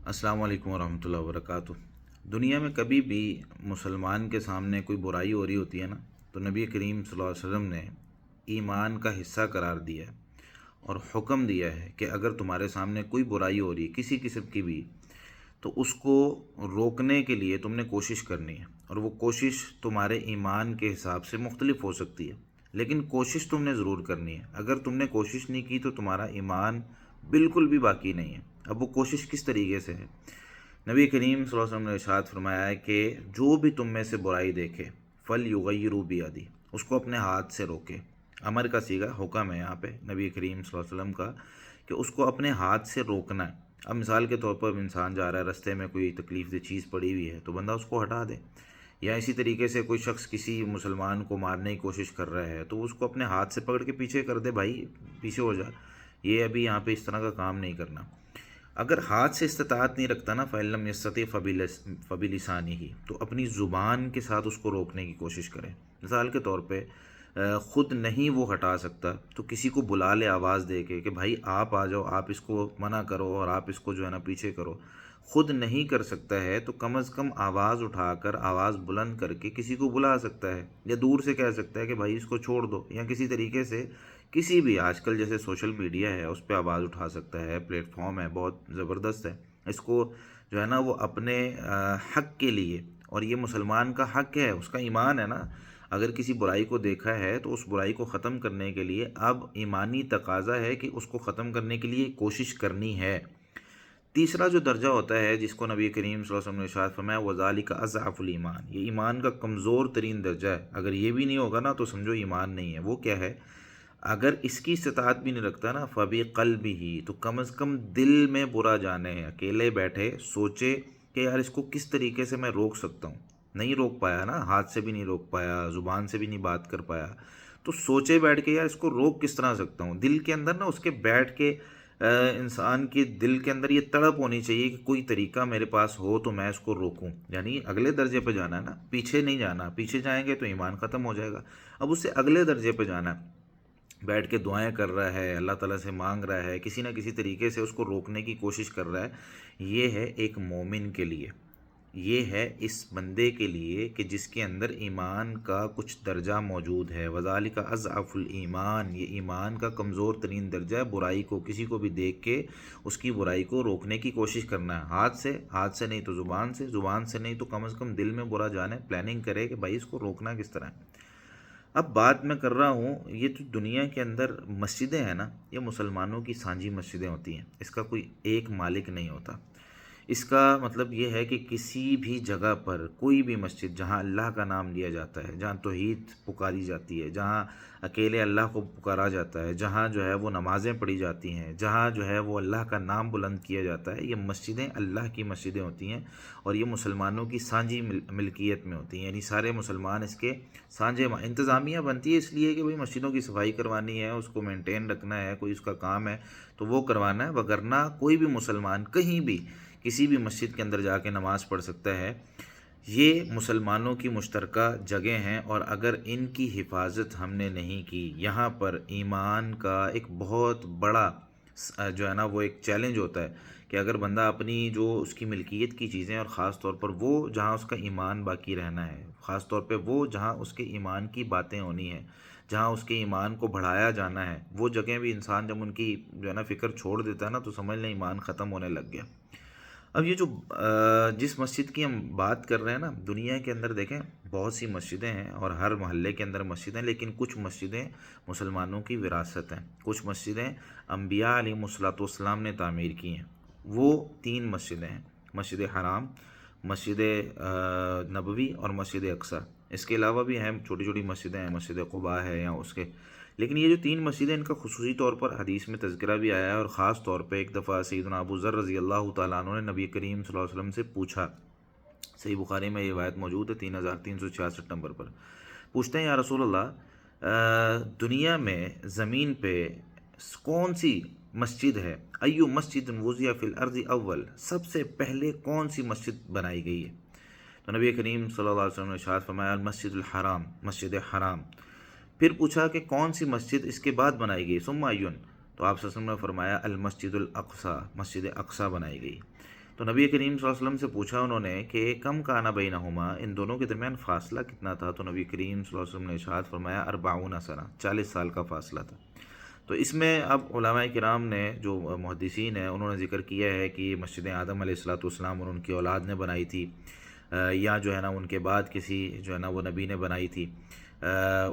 السلام علیکم ورحمۃ اللہ وبرکاتہ۔ دنیا میں کبھی بھی مسلمان کے سامنے کوئی برائی ہو رہی ہوتی ہے نا، تو نبی کریم صلی اللہ علیہ وسلم نے ایمان کا حصہ قرار دیا ہے اور حکم دیا ہے کہ اگر تمہارے سامنے کوئی برائی ہو رہی ہے کسی قسم کی بھی، تو اس کو روکنے کے لیے تم نے کوشش کرنی ہے، اور وہ کوشش تمہارے ایمان کے حساب سے مختلف ہو سکتی ہے، لیکن کوشش تم نے ضرور کرنی ہے۔ اگر تم نے کوشش نہیں کی تو تمہارا ایمان بالکل بھی باقی نہیں ہے۔ اب وہ کوشش کس طریقے سے ہے؟ نبی کریم صلی اللہ علیہ وسلم نے ارشاد فرمایا ہے کہ جو بھی تم میں سے برائی دیکھے فل یغیروا بیدی، اس کو اپنے ہاتھ سے روکے۔ امر کا صیغہ حکم ہے یہاں پہ نبی کریم صلی اللہ علیہ وسلم کا، کہ اس کو اپنے ہاتھ سے روکنا ہے۔ اب مثال کے طور پر انسان جا رہا ہے، رستے میں کوئی تکلیف دہ چیز پڑی ہوئی ہے تو بندہ اس کو ہٹا دے، یا اسی طریقے سے کوئی شخص کسی مسلمان کو مارنے کی کوشش کر رہا ہے تو اس کو اپنے ہاتھ سے پکڑ کے پیچھے کر دے، بھائی پیچھے ہو جا، یہ ابھی یہاں پہ اس طرح کا کام نہیں کرنا۔ اگر ہاتھ سے استطاعت نہیں رکھتا نا، فَإِن لَّمْ يَسْتَطِعْ فَبِلِسَانِهِ، تو اپنی زبان کے ساتھ اس کو روکنے کی کوشش کرے۔ مثال کے طور پہ خود نہیں وہ ہٹا سکتا تو کسی کو بلا لے آواز دے کے کہ بھائی آپ آ جاؤ، آپ اس کو منع کرو اور آپ اس کو جو ہے نا پیچھے کرو۔ خود نہیں کر سکتا ہے تو کم از کم آواز اٹھا کر، آواز بلند کر کے کسی کو بلا سکتا ہے، یا دور سے کہہ سکتا ہے کہ بھائی اس کو چھوڑ دو، یا کسی طریقے سے کسی بھی آج کل جیسے سوشل میڈیا ہے اس پہ آواز اٹھا سکتا ہے، پلیٹ فارم ہے بہت زبردست ہے، اس کو جو ہے نا وہ اپنے حق کے لیے، اور یہ مسلمان کا حق ہے، اس کا ایمان ہے نا، اگر کسی برائی کو دیکھا ہے تو اس برائی کو ختم کرنے کے لیے اب ایمانی تقاضا ہے کہ اس کو ختم کرنے کے لیے کوشش کرنی ہے۔ تیسرا جو درجہ ہوتا ہے جس کو نبی کریم صلی اللہ علیہ وسلم نے ارشاد فرمایا وذالک اضعف الایمان، یہ ایمان کا کمزور ترین درجہ ہے۔ اگر یہ بھی نہیں ہوگا نا تو سمجھو ایمان نہیں ہے۔ وہ کیا ہے؟ اگر اس کی استطاعت بھی نہیں رکھتا نا، فبی قلبی ہی، تو کم از کم دل میں برا جانے ہیں، اکیلے بیٹھے سوچے کہ یار اس کو کس طریقے سے میں روک سکتا ہوں۔ نہیں روک پایا نا، ہاتھ سے بھی نہیں روک پایا، زبان سے بھی نہیں بات کر پایا، تو سوچے بیٹھ کے یار اس کو روک کس طرح سکتا ہوں۔ دل کے اندر نا اس کے بیٹھ کے انسان کے دل کے اندر یہ تڑپ ہونی چاہیے کہ کوئی طریقہ میرے پاس ہو تو میں اس کو روکوں، یعنی اگلے درجے پہ جانا ہے نا، پیچھے نہیں جانا، پیچھے جائیں گے تو ایمان ختم ہو جائے گا۔ اب اس سے اگلے درجے پہ جانا ہے، بیٹھ کے دعائیں کر رہا ہے، اللہ تعالیٰ سے مانگ رہا ہے، کسی نہ کسی طریقے سے اس کو روکنے کی کوشش کر رہا ہے۔ یہ ہے ایک مومن کے لیے، یہ ہے اس بندے کے لیے کہ جس کے اندر ایمان کا کچھ درجہ موجود ہے۔ وذالک اضعف الایمان، یہ ایمان کا کمزور ترین درجہ ہے۔ برائی کو کسی کو بھی دیکھ کے اس کی برائی کو روکنے کی کوشش کرنا ہے، ہاتھ سے نہیں تو زبان سے، زبان سے نہیں تو کم از کم دل میں برا جانے، پلاننگ کرے کہ بھائی اس کو روکنا کس طرح ہے۔ اب بات میں کر رہا ہوں، یہ جو دنیا کے اندر مسجدیں ہیں نا، یہ مسلمانوں کی سانجی مسجدیں ہوتی ہیں، اس کا کوئی ایک مالک نہیں ہوتا۔ اس کا مطلب یہ ہے کہ کسی بھی جگہ پر کوئی بھی مسجد جہاں اللہ کا نام لیا جاتا ہے، جہاں توحید پکاری جاتی ہے، جہاں اکیلے اللہ کو پکارا جاتا ہے، جہاں جو ہے وہ نمازیں پڑھی جاتی ہیں، جہاں جو ہے وہ اللہ کا نام بلند کیا جاتا ہے، یہ مسجدیں اللہ کی مسجدیں ہوتی ہیں، اور یہ مسلمانوں کی سانجی ملکیت میں ہوتی ہیں، یعنی سارے مسلمان اس کے سانجے انتظامیہ بنتی ہے اس لیے کہ بھئی مسجدوں کی صفائی کروانی ہے، اس کو مینٹین رکھنا ہے، کوئی اس کا کام ہے تو وہ کروانا ہے، وگرنہ کوئی بھی مسلمان کہیں بھی کسی بھی مسجد کے اندر جا کے نماز پڑھ سکتا ہے۔ یہ مسلمانوں کی مشترکہ جگہ ہیں، اور اگر ان کی حفاظت ہم نے نہیں کی، یہاں پر ایمان کا ایک بہت بڑا جو ہے نا وہ ایک چیلنج ہوتا ہے کہ اگر بندہ اپنی جو اس کی ملکیت کی چیزیں، اور خاص طور پر وہ جہاں اس کا ایمان باقی رہنا ہے، خاص طور پہ وہ جہاں اس کے ایمان کی باتیں ہونی ہیں، جہاں اس کے ایمان کو بڑھایا جانا ہے، وہ جگہیں بھی انسان جب ان کی جو ہے نا فکر چھوڑ دیتا ہے نا تو سمجھ لیں ایمان ختم ہونے لگ گیا۔ اب یہ جو جس مسجد کی ہم بات کر رہے ہیں نا، دنیا کے اندر دیکھیں بہت سی مسجدیں ہیں اور ہر محلے کے اندر مسجدیں، لیکن کچھ مسجدیں مسلمانوں کی وراثت ہیں، کچھ مسجدیں انبیاء علیہم الصلوۃ والسلام نے تعمیر کی ہیں۔ وہ 3 مسجدیں ہیں، مسجد حرام، مسجد نبوی اور مسجد اقصیٰ۔ اس کے علاوہ بھی ہیں چھوٹی چھوٹی مسجدیں ہیں، مسجد قباء ہے یا اس کے، لیکن یہ جو 3 مسجدیں ان کا خصوصی طور پر حدیث میں تذکرہ بھی آیا ہے، اور خاص طور پہ ایک دفعہ سیدنا ابو ذر رضی اللہ تعالیٰ عنہ نے نبی کریم صلی اللہ علیہ وسلم سے پوچھا، صحیح بخاری میں یہ روایت موجود ہے 3366 نمبر پر، پوچھتے ہیں یا رسول اللہ، دنیا میں زمین پہ کون سی مسجد ہے، ایو مسجد وضع فی الارض اول، سب سے پہلے کون سی مسجد بنائی گئی ہے؟ تو نبی کریم صلی اللہ علیہ وسلم نے ارشاد فرمایا المسجد الحرام، مسجد حرام۔ پھر پوچھا کہ کون سی مسجد اس کے بعد بنائی گئی، ثم ایون، تو آپ صلی اللہ علیہ وسلم نے فرمایا المسجد الاقصیٰ، مسجد اقصیٰ بنائی گئی۔ تو نبی کریم صلی اللہ علیہ وسلم سے پوچھا انہوں نے کہ کم کانا بینہما، ان دونوں کے درمیان فاصلہ کتنا تھا؟ تو نبی کریم صلی اللہ علیہ وسلم نے ارشاد فرمایا 40 سنہ، 40 سال کا فاصلہ تھا۔ تو اس میں اب علماء کرام نے جو محدثین ہیں انہوں نے ذکر کیا ہے کہ مسجد آدم علیہ الصلوۃ والسلام اور ان کی اولاد نے بنائی تھی، یا جو ہے نا ان کے بعد کسی جو ہے نا وہ نبی نے بنائی تھی۔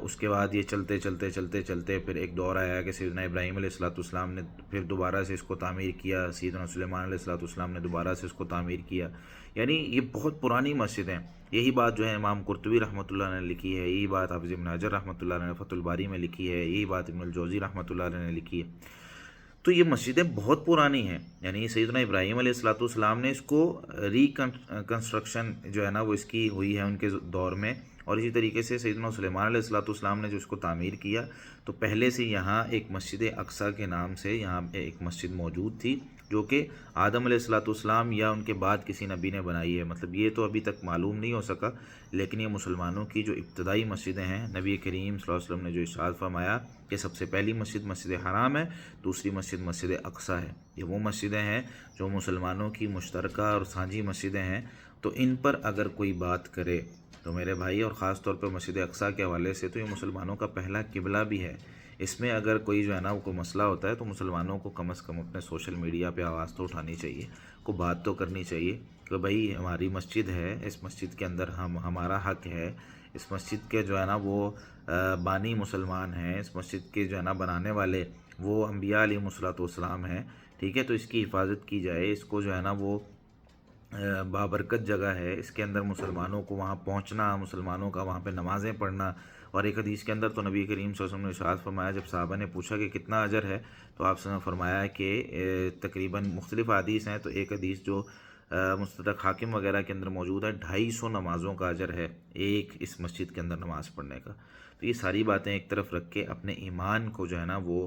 اس کے بعد یہ چلتے چلتے چلتے چلتے پھر ایک دور آیا کہ سیدنا ابراہیم علیہ الصلوۃ والسلام نے پھر دوبارہ سے اس کو تعمیر کیا، سیدنا سلیمان علیہ الصلوۃ والسلام نے دوبارہ سے اس کو تعمیر کیا۔ یعنی یہ بہت پرانی مسجد ہیں۔ یہی بات جو ہے امام قرطبی رحمۃ اللہ نے لکھی ہے، یہی بات حافظ ابن حجر رحمۃ اللہ نے فتح الباری میں لکھی ہے، یہی بات ابن الجوزی رحمۃ اللہ نے لکھی ہے۔ تو یہ مسجدیں بہت پرانی ہیں، یعنی سیدنا ابراہیم علیہ الصلوۃ والسلام نے اس کو کنسٹرکشن جو ہے نا وہ اس کی ہوئی ہے ان کے دور میں، اور اسی طریقے سے سیدنا سلیمان علیہ الصلوۃ والسلام نے جو اس کو تعمیر کیا، تو پہلے سے یہاں ایک مسجد اقصیٰ کے نام سے یہاں ایک مسجد موجود تھی، جو کہ آدم علیہ الصلوۃ والسلام یا ان کے بعد کسی نبی نے بنائی ہے۔ مطلب یہ تو ابھی تک معلوم نہیں ہو سکا، لیکن یہ مسلمانوں کی جو ابتدائی مسجدیں ہیں، نبی کریم صلی اللہ علیہ وسلم نے جو ارشاد فرمایا کہ سب سے پہلی مسجد مسجد حرام ہے، دوسری مسجد مسجد اقصیٰ ہے۔ یہ وہ مسجدیں ہیں جو مسلمانوں کی مشترکہ اور سانجھی مسجدیں ہیں، تو ان پر اگر کوئی بات کرے تو میرے بھائی، اور خاص طور پہ مسجد اقصیٰ کے حوالے سے، تو یہ مسلمانوں کا پہلا قبلہ بھی ہے۔ اس میں اگر کوئی جو ہے نا وہ کوئی مسئلہ ہوتا ہے تو مسلمانوں کو کم از کم اپنے سوشل میڈیا پہ آواز تو اٹھانی چاہیے، کو بات تو کرنی چاہیے کہ بھائی ہماری مسجد ہے، اس مسجد کے اندر ہمارا حق ہے، اس مسجد کے جو ہے نا وہ بانی مسلمان ہیں، اس مسجد کے جو ہے نا بنانے والے وہ انبیاء علیہ الصلوۃ والسلام ہیں، ٹھیک ہے؟ تو اس کی حفاظت کی جائے، اس کو جو ہے نا وہ بابرکت جگہ ہے، اس کے اندر مسلمانوں کو وہاں پہنچنا، مسلمانوں کا وہاں پہ نمازیں پڑھنا۔ اور ایک حدیث کے اندر تو نبی کریم صلی اللہ علیہ وسلم نے ارشاد فرمایا، جب صحابہ نے پوچھا کہ کتنا اجر ہے، تو آپ نے فرمایا کہ تقریباً مختلف حدیث ہیں، تو ایک حدیث جو مستدرک حاکم وغیرہ کے اندر موجود ہے، 250 نمازوں کا اجر ہے ایک اس مسجد کے اندر نماز پڑھنے کا۔ تو یہ ساری باتیں ایک طرف رکھ کے اپنے ایمان کو جو ہے نا وہ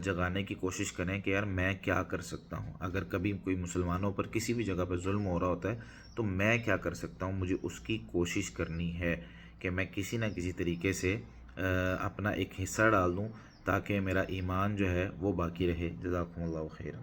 جگانے کی کوشش کریں کہ یار میں کیا کر سکتا ہوں، اگر کبھی کوئی مسلمانوں پر کسی بھی جگہ پہ ظلم ہو رہا ہوتا ہے تو میں کیا کر سکتا ہوں، مجھے اس کی کوشش کرنی ہے کہ میں کسی نہ کسی طریقے سے اپنا ایک حصہ ڈال دوں تاکہ میرا ایمان جو ہے وہ باقی رہے۔ جزاکم اللہ خیرا۔